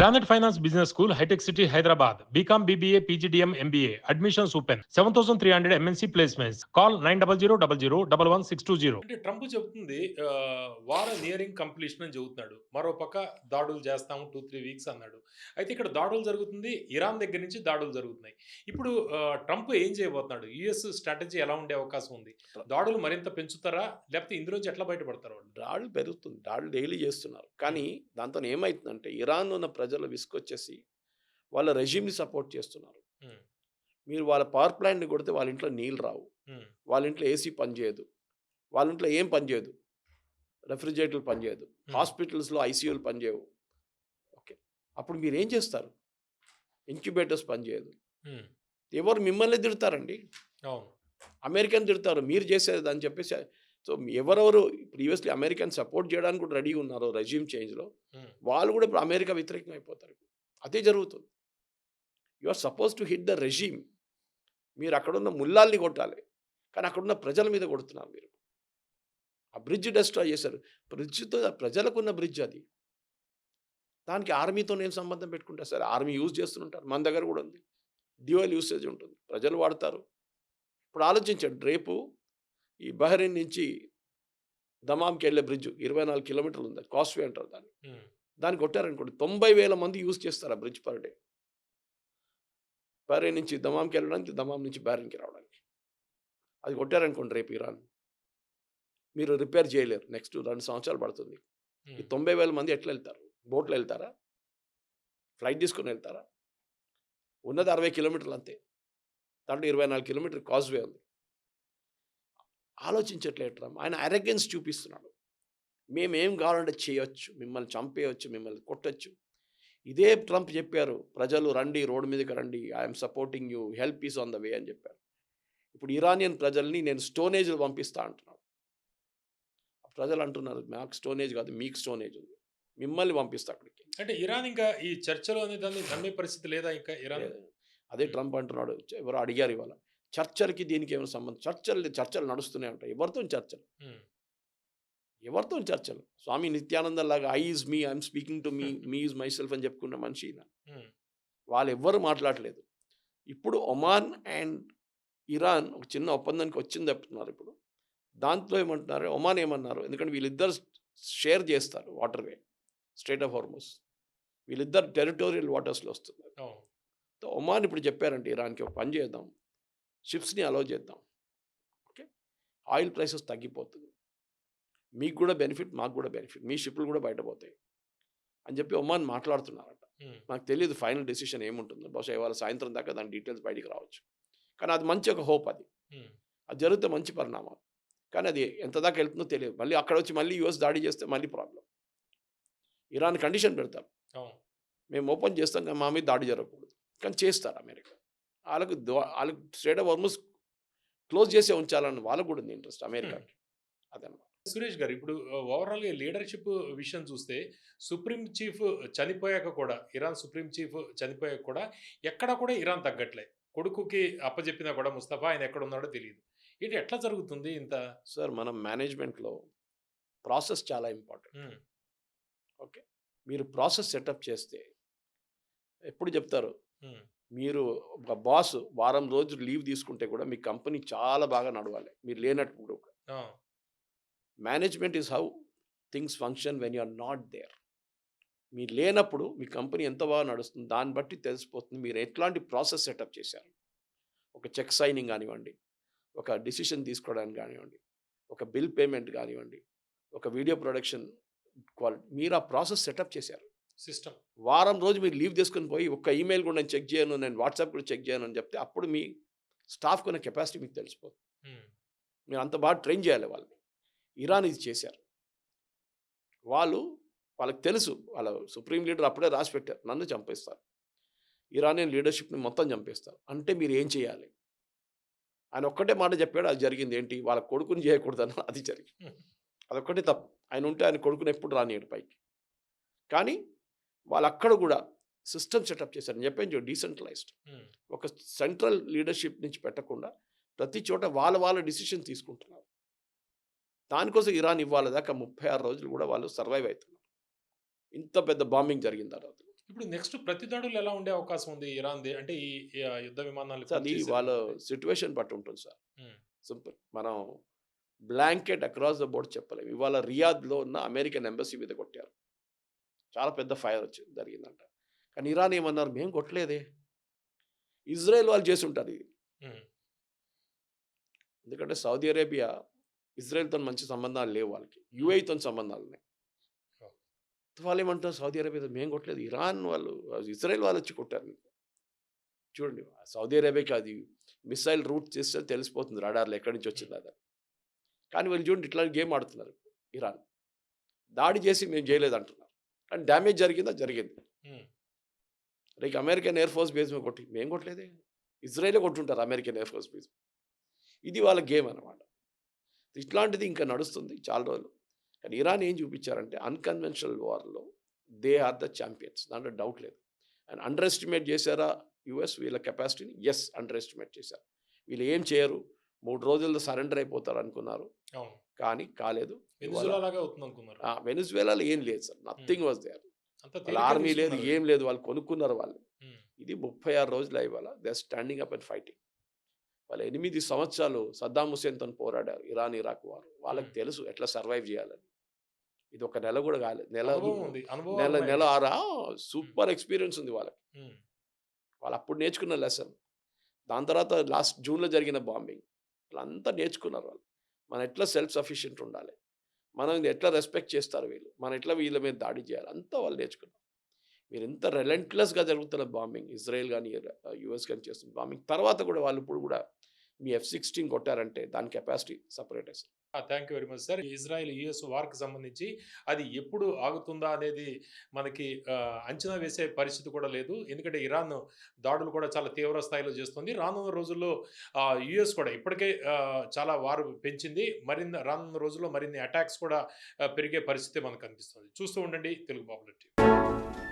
Planet Finance Business School, High-Tech City, Hyderabad. BCom, BBA, PGDM, MBA. Admissions open. 7,300 MNC placements. Call 900 00 11 620. అంటే Trump చెబుతుంది war nearing completion అని చెబుతున్నాడు. మరోపక్క దాడులు చేస్తాము 2-3 వీక్స్ అన్నాడు. అయితే ఇక్కడ దాడులు జరుగుతుంది. ఇరాన్ దగ్గర నుంచి దాడులు జరుగుతున్నాయి. ఇప్పుడు ట్రంప్ ఏం చేయబోతున్నాడు? యుఎస్ స్ట్రాటజీ ఎలా ఉండే అవకాశం ఉంది? దాడులు మరింత పెంచుతారా? లేకపోతే ఇందులోంచి ఎట్లా బయటపడతారు వాళ్ళు? దాడులు పెరుగుతుంది, దాడులు డైలీ చేస్తున్నారు. కానీ దాంతో ఏమవుతుందంటే ఇరాన్ ఉన్న ప్రజలు విసుకొచ్చేసి వాళ్ళ రెజ్యూమ్ని సపోర్ట్ చేస్తున్నారు. మీరు వాళ్ళ పవర్ ప్లాంట్ని కొడితే వాళ్ళ ఇంట్లో నీళ్ళు రావు, వాళ్ళ ఇంట్లో ఏసీ పనిచేయదు, వాళ్ళ ఇంట్లో ఏం పనిచేయదు, రెఫ్రిజిరేటర్లు పనిచేయదు, హాస్పిటల్స్లో ఐసీయూలు పనిచేయవు. ఓకే, అప్పుడు మీరు ఏం చేస్తారు? ఇంక్యుబేటర్స్ పనిచేయదు. ఎవరు మిమ్మల్ని తిడతారండి? అమెరికన్ తిడతారు మీరు చేసేది అని చెప్పేసి. సో ఎవరెవరు ప్రీవియస్లీ అమెరికన్ సపోర్ట్ చేయడానికి కూడా రెడీగా ఉన్నారో రెజ్యూమ్ చేంజ్లో, వాళ్ళు కూడా ఇప్పుడు అమెరికా వ్యతిరేకంగా అయిపోతారు. అదే జరుగుతుంది. You are suppose to hit the resume. మీరు అక్కడున్న ముల్లాల్ని కొట్టాలి, కానీ అక్కడున్న ప్రజల మీద కొడుతున్నారు మీరు. ఆ బ్రిడ్జ్ డెస్ట్రాయ్ చేశారు. బ్రిడ్జ్తో ప్రజలకున్న బ్రిడ్జ్ అది. దానికి ఆర్మీతో నేను సంబంధం పెట్టుకుంటా సరే, ఆర్మీ యూజ్ చేస్తుంటారు, మన దగ్గర కూడా ఉంది, డ్యూయల్ యూసేజ్ ఉంటుంది, ప్రజలు వాడతారు. ఇప్పుడు ఆలోచించండి, రేపు ఈ బహ్రెయిన్ నుంచి దమాంకి వెళ్ళే బ్రిడ్జ్ 24 కిలోమీటర్లు ఉంది, కాస్ట్వే అంటారు దాన్ని కొట్టారనుకోండి 90,000 మంది యూజ్ చేస్తారు ఆ బ్రిడ్జ్ పర్ డే. బహ్రెయిన్ నుంచి దమాంకి వెళ్ళడానికి, దమాం నుంచి బహ్రెయిన్కి రావడానికి. అది కొట్టారనుకోండి రేపు ఇరాన్, మీరు రిపేర్ చేయలేరు. నెక్స్ట్ 2 సంవత్సరాలు పడుతుంది. ఈ 90,000 మంది ఎట్లా వెళ్తారు? బోట్లో వెళ్తారా? ఫ్లైట్ తీసుకొని వెళ్తారా? ఉన్నది 60 కిలోమీటర్లు అంతే, దాంట్లో 24 కిలోమీటర్ కాస్వే ఉంది. ఆలోచించట్లేదు ట్రంప్. ఆయన అరెగెన్స్ చూపిస్తున్నాడు. మేమేం కావాలంటే చేయొచ్చు, మిమ్మల్ని చంపేయచ్చు, మిమ్మల్ని కొట్టచ్చు. ఇదే ట్రంప్ చెప్పారు, ప్రజలు రండి, రోడ్డు మీదకి రండి, I'm supporting you, help is on the way అని చెప్పారు. ఇప్పుడు ఇరానియన్ ప్రజల్ని నేను స్టోనేజ్లు పంపిస్తా అంటున్నాడు. ప్రజలు అంటున్నారు మాకు స్టోనేజ్ కాదు, మీకు స్టోనేజ్ ఉంది, మిమ్మల్ని పంపిస్తా అక్కడికి. అంటే ఇరాన్ ఇంకా ఈ చర్చలో అనే దాన్ని నమ్మే పరిస్థితి లేదా ఇంకా ఇరాన్? అదే ట్రంప్ అంటున్నాడు. ఎవరు అడిగారు ఇవాళ, చర్చలకి దీనికి ఏమైనా సంబంధం? చర్చలు నడుస్తూనే ఉంటాయి. ఎవరితో చర్చలు? ఎవరితో చర్చలు? స్వామి నిత్యానంద లాగా I is me, I'm speaking to me, me is my self అని చెప్పుకున్న మనిషి వాళ్ళు ఎవ్వరు మాట్లాడలేదు. ఇప్పుడు ఒమాన్ అండ్ ఇరాన్ ఒక చిన్న ఒప్పందానికి వచ్చింది చెప్తున్నారు. ఇప్పుడు దాంట్లో ఏమంటున్నారు, ఒమాన్ ఏమన్నారు, ఎందుకంటే వీళ్ళిద్దరు షేర్ చేస్తారు వాటర్వే, స్ట్రైట్ ఆఫ్ హార్మస్, వీళ్ళిద్దరు టెరిటోరియల్ వాటర్స్లో వస్తున్నారు. సో ఒమాన్ ఇప్పుడు చెప్పారంటే ఇరాన్కి ఒక పని చేద్దాం, షిప్స్ని అలౌ చేద్దాం, ఓకే, ఆయిల్ ప్రైసెస్ తగ్గిపోతుంది, మీకు కూడా బెనిఫిట్, మాకు కూడా బెనిఫిట్, మీ షిప్లు కూడా బయటపోతాయి అని చెప్పి ఒమాన్ మాట్లాడుతున్నారట. నాకు తెలియదు ఫైనల్ డెసిషన్ ఏముంటుందో, బహుశా ఇవాళ సాయంత్రం దాకా దాని డీటెయిల్స్ బయటికి రావచ్చు. కానీ అది మంచి ఒక హోప్, అది జరిగితే మంచి పరిణామాలు. కానీ అది ఎంత దాకా వెళ్తుందో తెలియదు. మళ్ళీ అక్కడ వచ్చి మళ్ళీ యూఎస్ దాడి చేస్తే మళ్ళీ ప్రాబ్లం. ఇరాన్ కండిషన్ పెడతారు, మేము ఓపెన్ చేస్తాం కానీ మా మీద దాడి జరగకూడదు, కానీ చేస్తారు అమెరికా. వాళ్ళకు స్ట్రైట్ ఆఫ్ హార్మస్ క్లోజ్ చేసే ఉంచాలని వాళ్ళకు కూడా ఉంది ఇంట్రెస్ట్ అమెరికాకి. అదన్నమాట. సురేష్ గారు, ఇప్పుడు ఓవరాల్గా లీడర్షిప్ విషయం చూస్తే సుప్రీం చీఫ్ చనిపోయాక కూడా, ఇరాన్ సుప్రీం చీఫ్ చనిపోయాక కూడా ఎక్కడా కూడా ఇరాన్ తగ్గట్లే. కొడుకుకి అప్పచెప్పినా కూడా ముస్తఫా ఆయన ఎక్కడ ఉన్నాడో తెలియదు. ఏంటి ఎట్లా జరుగుతుంది ఇంత? సార్, మనం మేనేజ్మెంట్లో ప్రాసెస్ చాలా ఇంపార్టెంట్. ఓకే, మీరు ప్రాసెస్ సెటప్ చేస్తే ఎప్పుడు చెప్తారు, మీరు ఒక బాస్ వారం రోజులు లీవ్ తీసుకుంటే కూడా మీ కంపెనీ చాలా బాగా నడవాలి. మీరు లేనప్పుడు management is how things function when you are not there. మీరు లేనప్పుడు మీ కంపెనీ ఎంత బాగా నడుస్తుంది దాన్ని బట్టి తెలిసిపోతుంది మీరు ఎట్లాంటి ప్రాసెస్ సెటప్ చేశారు. ఒక చెక్ సైనింగ్ కానివ్వండి, ఒక డిసిషన్ తీసుకోవడానికి కానివ్వండి, ఒక బిల్ పేమెంట్ కానివ్వండి, ఒక వీడియో ప్రొడక్షన్ క్వాలిటీ, మీరు ఆ ప్రాసెస్ సెటప్ చేశారు. సిస్టమ్ వారం రోజు మీరు లీవ్ తీసుకుని పోయి ఒక్క ఈమెయిల్ కూడా నేను చెక్ చేయను, నేను వాట్సాప్ కూడా చెక్ చేయను అని చెప్తే అప్పుడు మీ స్టాఫ్ కొన్న కెపాసిటీ మీకు తెలిసిపోతుంది. మీరు అంత బాగా ట్రైన్ చేయాలి వాళ్ళని. ఇరాన్ ఇది చేశారు. వాళ్ళకి తెలుసు, వాళ్ళ సుప్రీం లీడర్ అప్పుడే రాసి పెట్టారు, నన్ను చంపేస్తారు, ఇరానియన్ లీడర్షిప్ని మొత్తం చంపేస్తారు. అంటే మీరు ఏం చేయాలి? ఆయన ఒక్కటే మాట చెప్పాడు, అది జరిగింది. ఏంటి? వాళ్ళ కొడుకుని చేయకూడదన్న, అది జరిగింది. అదొక్కటే తప్పు. ఆయన ఉంటే ఆయన కొడుకుని ఎప్పుడు రానియడు పైకి. కానీ వాళ్ళు అక్కడ కూడా సిస్టమ్ సెటప్ చేశారు. నేను చెప్పాను డీసెంట్రలైజ్డ్, ఒక సెంట్రల్ లీడర్షిప్ నుంచి పెట్టకుండా ప్రతి చోట వాళ్ళ డిసిషన్ తీసుకుంటున్నారు. దానికోసం ఇరాన్ ఇవ్వాలి దాకా 36 రోజులు కూడా వాళ్ళు సర్వైవ్ అవుతున్నారు. ఇంత పెద్ద బాంబింగ్ జరిగిన తర్వాత ఇప్పుడు నెక్స్ట్ ప్రతిదాడులు ఎలా ఉండే అవకాశం ఉంది ఇరాన్‌ది? అంటే ఈ యుద్ధ విమానాలు సార్ అది కూల్చేసే వాళ్ళ దాన్ని సిట్యుయేషన్ బట్టి ఉంటుంది సార్. హ్మ్. సింపుల్. మనం బ్లాంకెట్ అక్రాస్ ద బోర్డ్ చెప్పలేము. ఇవాళ రియాద్‌లో ఉన్న అమెరికన్ ఎంబసీ మీద కొట్టారు. చాలా పెద్ద ఫైర్ వచ్చింది జరిగిందంట. కానీ ఇరాన్ ఏమన్నారు? మేము కొట్టలేదే. ఇజ్రాయెల్ వాళ్ళు చేసుంటారు ఇది. హ్మ్. ఎందుకంటే సౌదీ అరేబియా ఇజ్రాయెల్‌తోని మంచి సంబంధాలు లేవు వాళ్ళకి. హ్మ్. యూఏఈతోని సంబంధాలున్నాయి. ఓహ్! వాళ్ళేమంటారు సౌదీ అరేబియా మేము కొట్టలేదు. ఇరాన్ వాళ్ళు ఇజ్రాయెల్ వాళ్ళొచ్చి కొట్టారు మీకు. చూడండి సౌదీ అరేబియాకి అది మిస్సైల్ రూట్ చేస్తే తెలిసిపోతుంది రాడార్‌లో ఎక్కడి నుంచి హ్మ్. వచ్చిందదని. కానీ వీళ్ళు చూడండి ఇట్లాంటి గేమ్ ఆడుతున్నారు ఇరాన్. దాడి చేసి మేము చేయలేదంటున్నారు. కానీ డ్యామేజ్ జరిగిందా? జరిగింది. హ్మ్. Like American air force base మీద కొట్టి మేము కొట్టలేదే. ఇజ్రాయెలే కొట్టుంటారు అమెరికన్ ఎయిర్ ఫోర్స్ బేస్. ఇది వాళ్ళ గేమ్ అన్నమాట. ఇట్లాంటిది ఇంకా నడుస్తుంది చాలా రోజులు. కానీ ఇరాన్ ఏం చూపించారంటే అన్‌కన్వెన్షనల్ వార్‌లో దే ఆర్ ద చాంపియన్స్. దాంట్లో డౌట్ లేదు. అండ్ అండర్ ఎస్టిమేట్ చేశారా యూఎస్ వీళ్ళ కెపాసిటీని? యెస్ అండర్ ఎస్టిమేట్ చేశారు. వీళ్ళు ఏం చేయరు. 3 రోజుల్లో సరెండర్ అయిపోతారు అనుకున్నారు. అవును. కానీ కాలేదు. ఇవాళ వెనిజులా లాగా అవుతుందనుకున్నారు. వెనిజువేలాలో ఏం లేదు sir. Hmm. Nothing was there. అంతా వాళ్ళ తేలిగ్గా ఆర్మీ లేదు, తీసుకున్నారు ఏం వీళ్ళు. లేదు. వాళ్ళు కొనుక్కున్నారు వాళ్ళు. హ్మ్. ఇది 36 రోజులు ఇవాళ. They are standing up and fighting. వాళ్ళు 8 సంవత్సరాలు సద్దాం హుస్సేన్‌తోని పోరాడారు. Iran, Iraq war. వాళ్ళకి హ్మ్. తెలుసు ఎట్లా సర్వైవ్ చేయాలని. ఇది ఒక నెల కూడా కాలేదు. అనుభవం ఉంది. నెల అనుభవాలున్నాయి నెల వీళ్ళకి. హ్మ్. హ్మ్. సూపర్ ఎక్స్‌పీరియన్స్ ఉంది వాళ్ళకి. హ్మ్. వాళ్ళు అప్పుడు నేర్చుకున్న లెసన్. దాని తర్వాత లాస్ట్ జూన్‌లో జరిగిన బాంబింగ్. వీళ్ళంతా నేర్చుకున్నారు వాళ్ళు. మనం ఎట్లా సెల్ఫ్ సఫిషియెంట్ ఉండాలి. మనల్ని ఎట్లా రెస్పెక్ట్ చేస్తారు వీళ్ళు. మనం ఎట్లా వీళ్ళ మీద దాడి చేయాలి. అంతా వాళ్ళు నేర్చుకున్నారు. మీరెంత రిలెంట్‌లెస్‌గా జరుగుతున్న బాంబింగ్ ఇజ్రాయెల్ గాని, యూఎస్ గాని చేస్తున్న బాంబింగ్ తర్వాత కూడా వాళ్ళు ఇప్పుడు కూడా మీ F-16 కొట్టారంటే దాని కెపాసిటీ సెపరేటే sir. Thank you very much sir. Israel, US వార్‌కి సంబంధించి అది ఎప్పుడు ఆగుతుందా అనేది మనకి అంచనా వేసే పరిస్థితి కూడా లేదు. ఎందుకంటే ఇరాన్ దాడులు కూడా చాలా తీవ్ర స్థాయిలో చేస్తుంది. రానున్న రోజుల్లో యూఎస్ కూడా ఇప్పటికే చాలా వార్ పెంచింది. రానున్న రోజుల్లో మరిన్ని అటాక్స్ కూడా పెరిగే పరిస్థితి మనకు కనిపిస్తుంది. చూస్తూ ఉండండి తెలుగు పాపులర్ టీవీ.